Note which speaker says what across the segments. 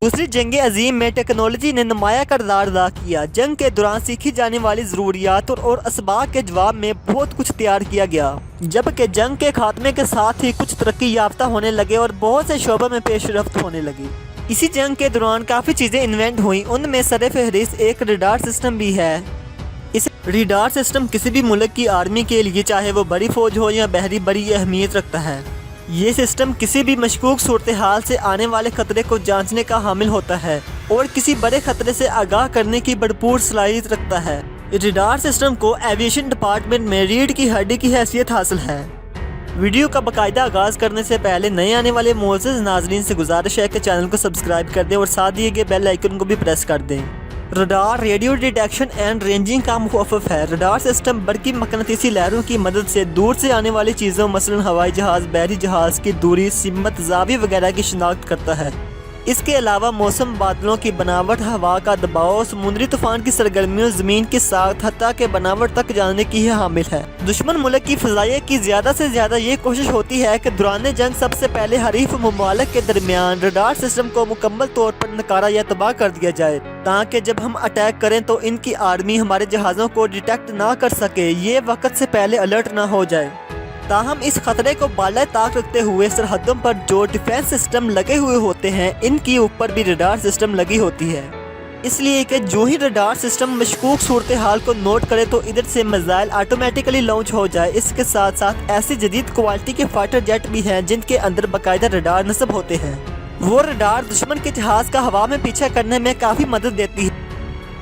Speaker 1: दूसरी जंग अजीम में टेक्नोलॉजी ने नुमाया किरदार अदा किया। जंग के दौरान सीखी जाने वाली ज़रूरियात और असबाब के जवाब में बहुत कुछ तैयार किया गया, जबकि जंग के खात्मे के साथ ही कुछ तरक्की याफ्ता होने लगे और बहुत से शोबों में पेशरफ्त होने लगी। इसी जंग के दौरान काफ़ी चीज़ें इन्वेंट हुई, उनमें सरफ़हरिस्त एक रडार सिस्टम भी है। इस रडार सिस्टम किसी भी मुल्क की आर्मी के लिए, चाहे वो बड़ी फ़ौज हो या बहरी, बड़ी अहमियत रखता है। ये सिस्टम किसी भी मशकूक सूरत हाल से आने वाले खतरे को जांचने का हामिल होता है और किसी बड़े खतरे से आगाह करने की भरपूर सलाहियत रखता है। रडार सिस्टम को एविएशन डिपार्टमेंट में रीढ़ की हड्डी की हैसियत हासिल है। वीडियो का बाकायदा आगाज़ करने से पहले नए आने वाले मोअज़्ज़ज़ नाज़रीन से गुजारिश है कि चैनल को सब्सक्राइब कर दें और साथ दिए गए बेल आइकन को भी प्रेस कर दें। Radar radio detection and ranging का मुखफ़िफ है। रडार सिस्टम बरकी मकनातीसी लहरों की मदद से दूर से आने वाली चीज़ों मसलन हवाई जहाज़, बहरी जहाज़ की दूरी, सिमत, ज़ाविया वगैरह की शिनाख्त करता है। इसके अलावा मौसम, बादलों की बनावट, हवा का दबाव, समुद्री तूफान की सरगर्मियों, ज़मीन की साख्त, हत्ता के बनावट तक जानने की है हामिल है। दुश्मन मुल्क की फ़ज़ाइया की ज़्यादा से ज़्यादा ये कोशिश होती है कि दौरान जंग सबसे पहले हरीफ ममालिक के दरमियान रडार सिस्टम को मुकम्मल तौर पर नकारा या तबाह कर दिया जाए, ताकि जब हम अटैक करें तो इनकी आर्मी हमारे जहाज़ों को डिटेक्ट ना कर सके, ये वक्त से पहले अलर्ट ना हो जाए। ताहम इस खतरे को बाला ताक रखते हुए सरहदों पर जो डिफेंस सिस्टम लगे हुए होते हैं, इनकी ऊपर भी रडार सिस्टम लगी होती है, इसलिए कि जो ही रडार सिस्टम मशकूक सूरत हाल को नोट करे तो इधर से मिसाइल ऑटोमेटिकली लॉन्च हो जाए। इसके साथ साथ ऐसी जदीद क्वालिटी के फाइटर जेट भी हैं जिनके अंदर बाकायदा रडार नस्ब होते हैं। वो रडार दुश्मन के जहाज़ का हवा में पीछा करने में काफ़ी मदद देती है।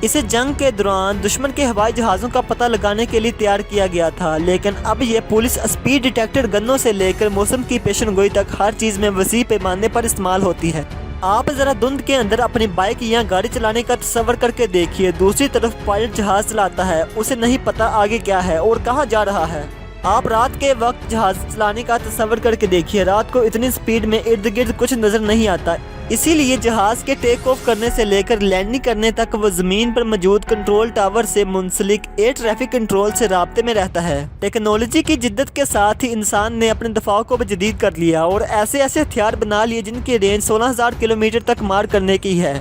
Speaker 1: इसे जंग के दौरान दुश्मन के हवाई जहाज़ों का पता लगाने के लिए तैयार किया गया था, लेकिन अब ये पुलिस स्पीड डिटेक्टर गनों से लेकर मौसम की पेशनगोई तक हर चीज़ में वसी पैमाने पर इस्तेमाल होती है। आप ज़रा धुंध के अंदर अपनी बाइक या गाड़ी चलाने का तस्वर करके देखिए। दूसरी तरफ पायलट जहाज़ चलाता है, उसे नहीं पता आगे क्या है और कहाँ जा रहा है। आप रात के वक्त जहाज़ चलाने का तस्वर करके देखिए, रात को इतनी स्पीड में इर्द गिर्द कुछ नज़र नहीं आता, इसीलिए जहाज़ के टेक ऑफ करने से लेकर लैंडिंग करने तक वो ज़मीन पर मौजूद कंट्रोल टावर से मुंसलिक एयर ट्रैफिक कंट्रोल से राब्ते में रहता है। टेक्नोलॉजी की जिद्दत के साथ ही इंसान ने अपने दफाव को भी जदीद कर लिया और ऐसे ऐसे हथियार बना लिए जिनकी रेंज 16,000 किलोमीटर तक मार करने की है।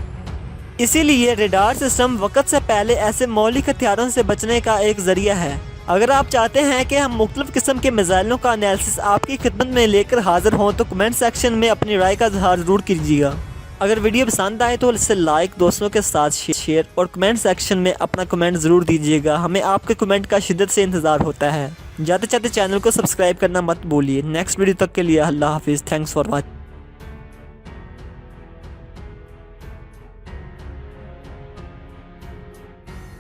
Speaker 1: इसीलिए रडार सिस्टम वक्त से पहले ऐसे मौलिक हथियारों से बचने का एक ज़रिया है। अगर आप चाहते हैं कि हम मुख्तलिफ किस्म के मिसाइलों का एनालिसिस आपकी खिदमत में लेकर हाजिर हों तो कमेंट सेक्शन में अपनी राय का इज़हार ज़रूर कीजिएगा। अगर वीडियो पसंद आए तो इसे लाइक, दोस्तों के साथ शेयर और कमेंट सेक्शन में अपना कमेंट ज़रूर दीजिएगा। हमें आपके कमेंट का शिद्दत से इंतज़ार होता है। जाते जाते चैनल को सब्सक्राइब करना मत भूलिए। नेक्स्ट वीडियो तक के लिए अल्लाह हाफिज़। Thanks for watching.